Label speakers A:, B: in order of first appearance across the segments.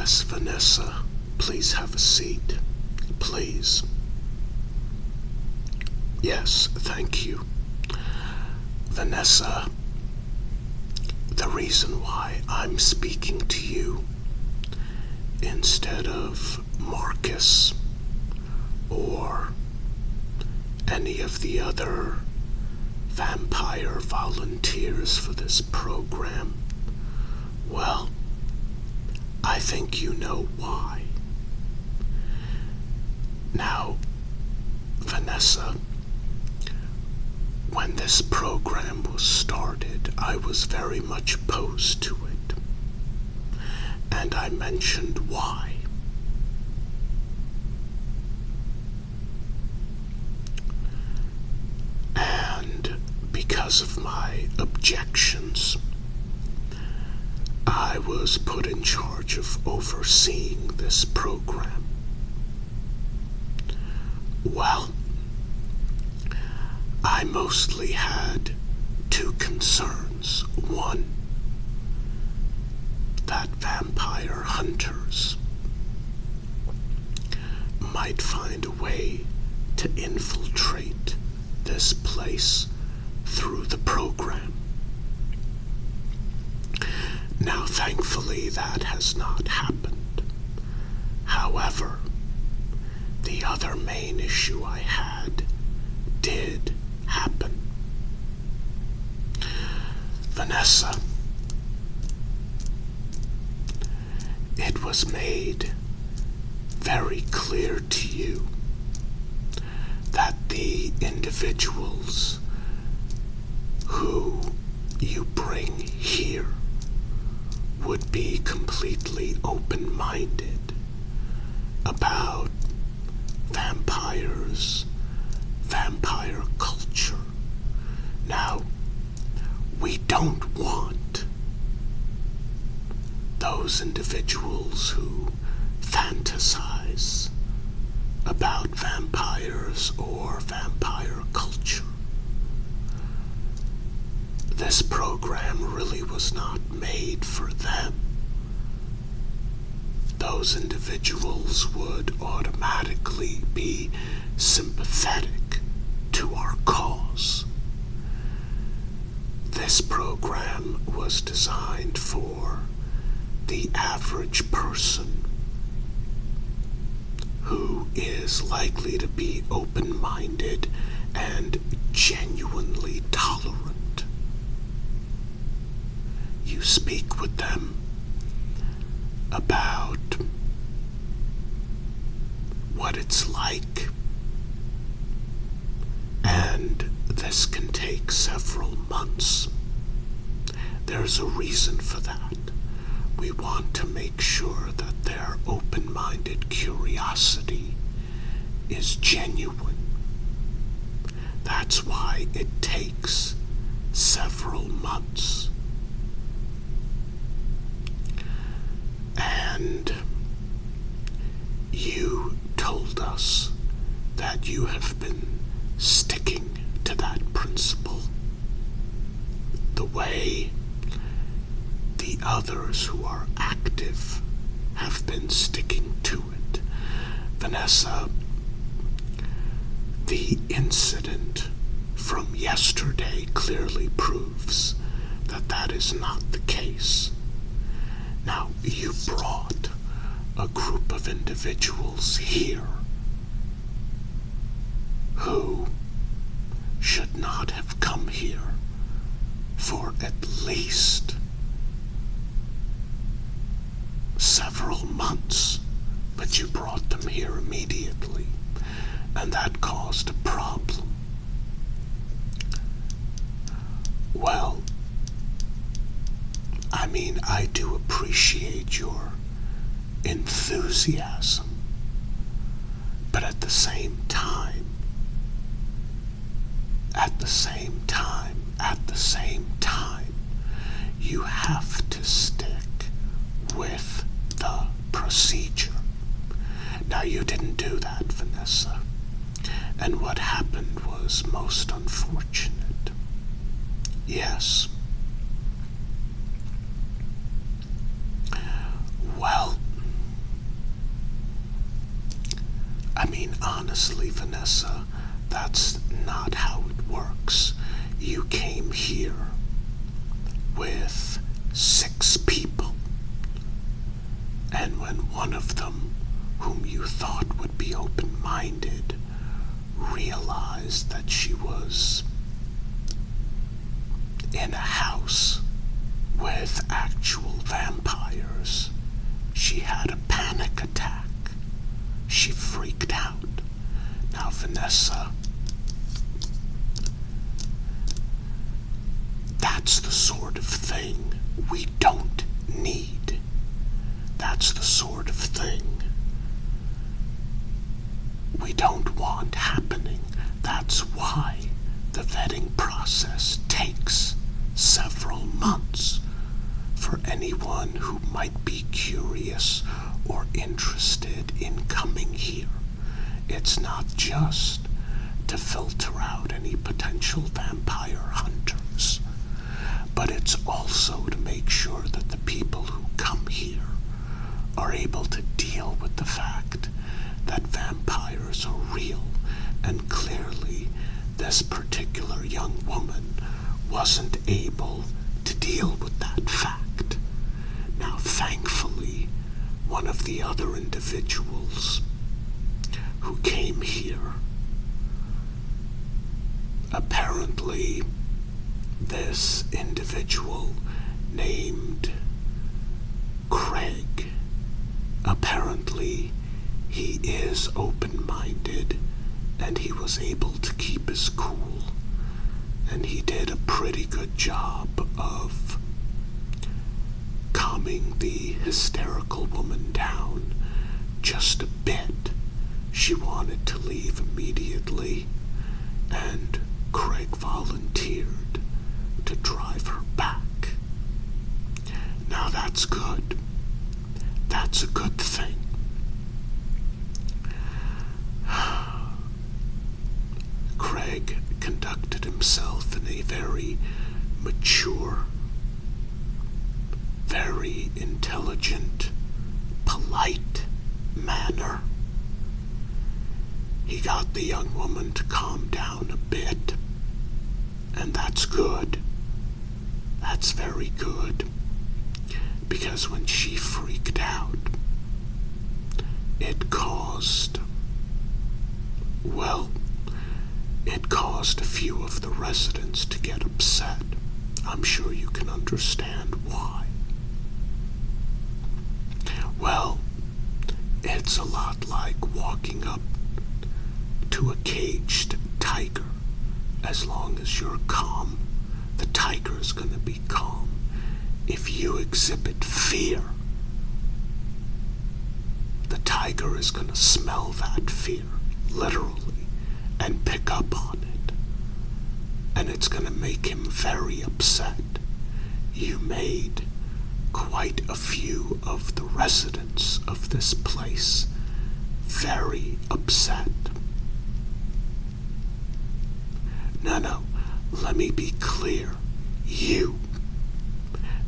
A: Yes, Vanessa, please have a seat. Please. Yes, thank you. Vanessa, the reason why I'm speaking to you instead of Marcus or any of the other vampire volunteers for this program, well, I think you know why. Now, Vanessa, when this program was started, I was very much opposed to it. And I mentioned why. And because of my objections, I was put in charge of overseeing this program. Well, I mostly had two concerns. One, that vampire hunters might find a way to infiltrate this place through the program. Now, thankfully, that has not happened. However, the other main issue I had did happen. Vanessa, it was made very clear to you that the individuals who you bring here would be completely open-minded about vampires, vampire culture. Now, we don't want those individuals who fantasize about vampires or vampire culture. This program really was not made for them. Those individuals would automatically be sympathetic to our cause. This program was designed for the average person who is likely to be open-minded and genuinely tolerant. You speak with them about what it's like, and this can take several months. There's a reason for that. We want to make sure that their open-minded curiosity is genuine. That's why it takes several months. And you told us that you have been sticking to that principle the way the others who are active have been sticking to it. Vanessa, the incident from yesterday clearly proves that that is not the case. Now, you brought a group of individuals here who should not have come here for at least several months, but you brought them here immediately, and that caused a problem. Well, I mean, I do appreciate your enthusiasm, but at the same time, you have to stick with the procedure. Now, you didn't do that, Vanessa, and what happened was most unfortunate. Yes. Well, honestly, Vanessa, that's not how it works. You came here with 6 people, and when one of them, whom you thought would be open-minded, realized that she was in a house with actual vampires, she had a panic attack. She freaked out. Now, Vanessa, that's the sort of thing we don't need. That's the sort of thing we don't want happening. That's why the vetting process takes several months. For anyone who might be curious or interested in coming here, it's not just to filter out any potential vampire hunters, but it's also to make sure that the people who come here are able to deal with the fact that vampires are real, and clearly this particular young woman wasn't able to deal with that fact. Now, thankfully, one of the other individuals who came here, apparently this individual named Craig, apparently he is open-minded and he was able to keep his cool, and he did a pretty good job of calming the hysterical woman down just a bit. She wanted to leave immediately, and Craig volunteered to drive her back. Now that's good. That's a good thing. Craig conducted himself in a very mature, very intelligent, polite manner. He got the young woman to calm down a bit, and that's good. That's very good, because when she freaked out, it caused a few of the residents to get upset. I'm sure you can understand why. Well, it's a lot like walking up to a caged tiger. As long as you're calm, the tiger is going to be calm. If you exhibit fear, the tiger is going to smell that fear, literally, and pick up on it. And it's going to make him very upset. You made quite a few of the residents of this place very upset. No, let me be clear.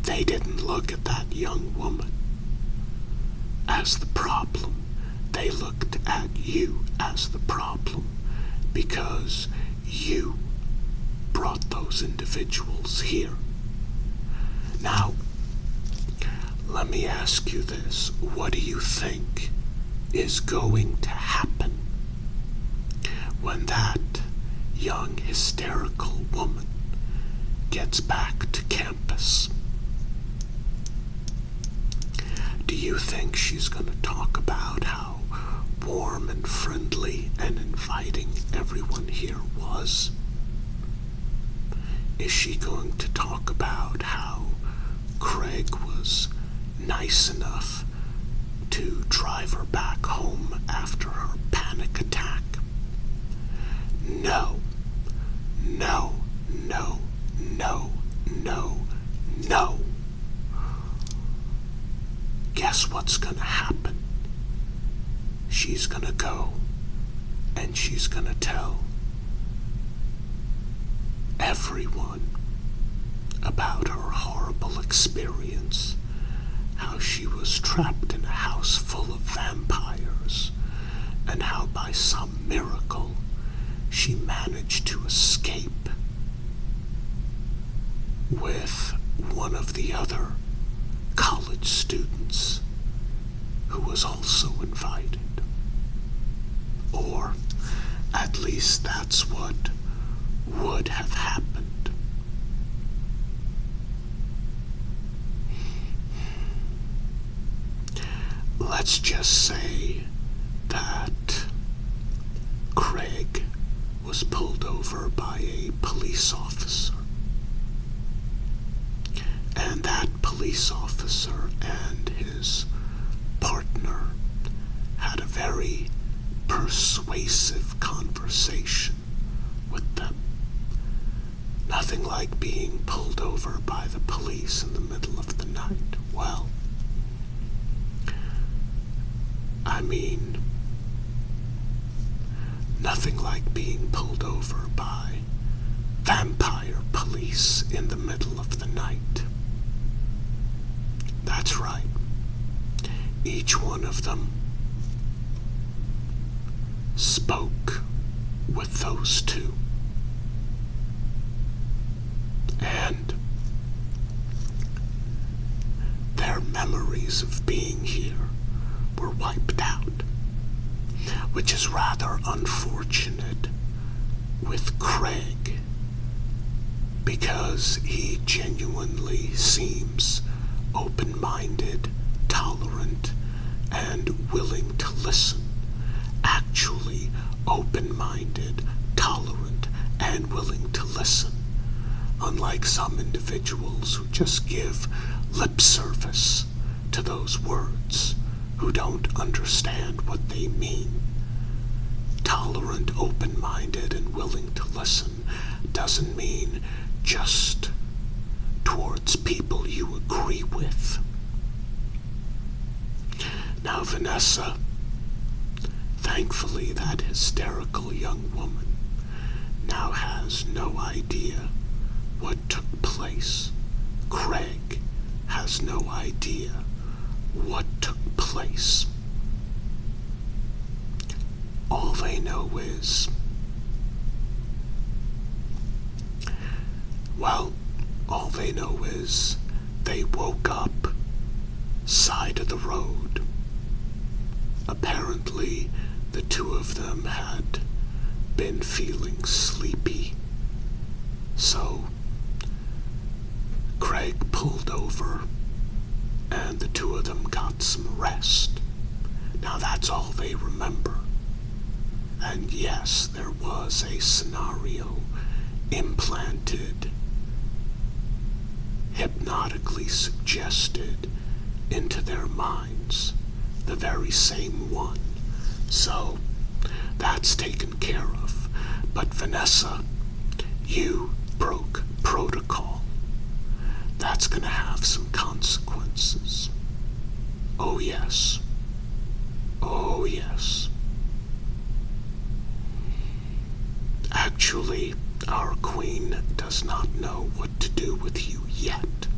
A: They didn't look at that young woman as the problem. They looked at you as the problem, because you brought those individuals here. Now, let me ask you this. What do you think is going to happen when that young hysterical woman gets back to campus? Do you think she's going to talk about how warm and friendly and inviting everyone here was? Is she going to talk about how Craig was nice enough to drive her back home after her panic attack? No. No, no, no, no, no. Guess what's gonna happen? She's gonna go and she's gonna tell everyone about her horrible experience, how she was trapped in a house full of vampires, and how by some miracle she managed to escape with one of the other college students who was also invited. Or at least that's what would have happened. Let's just say that Craig was pulled over by a police officer. And that police officer and his partner had a very persuasive conversation with them. Nothing like being pulled over by the police in the middle of the night. Well, I mean, nothing like being pulled over by vampire police in the middle of the night. That's right. Each one of them spoke with those two. And their memories of being here were wiped out, which is rather unfortunate with Craig, because he genuinely seems open-minded, tolerant, and willing to listen. Actually open-minded, tolerant, and willing to listen. Unlike some individuals who just give lip service to those words, who don't understand what they mean. Tolerant, open-minded, and willing to listen doesn't mean just towards people you agree with. Now, Vanessa, thankfully that hysterical young woman now has no idea what took place. Craig has no idea what took place. All they know is, all they know is they woke up side of the road. Apparently, the two of them had been feeling sleepy, so Craig pulled over and the two of them got some rest. Now that's all they remember. And yes, there was a scenario implanted, hypnotically suggested into their minds, the very same one. So that's taken care of. But Vanessa, you broke protocol. That's gonna have some consequences. Oh yes. Oh yes. Actually, our queen does not know what to do with you yet.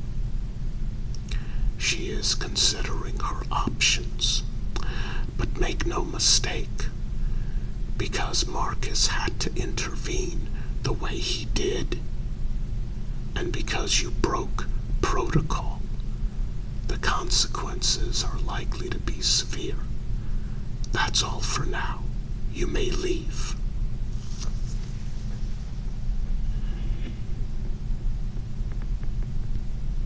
A: She is considering her options. But make no mistake, because Marcus had to intervene the way he did, and because you broke protocol, the consequences are likely to be severe. That's all for now. You may leave.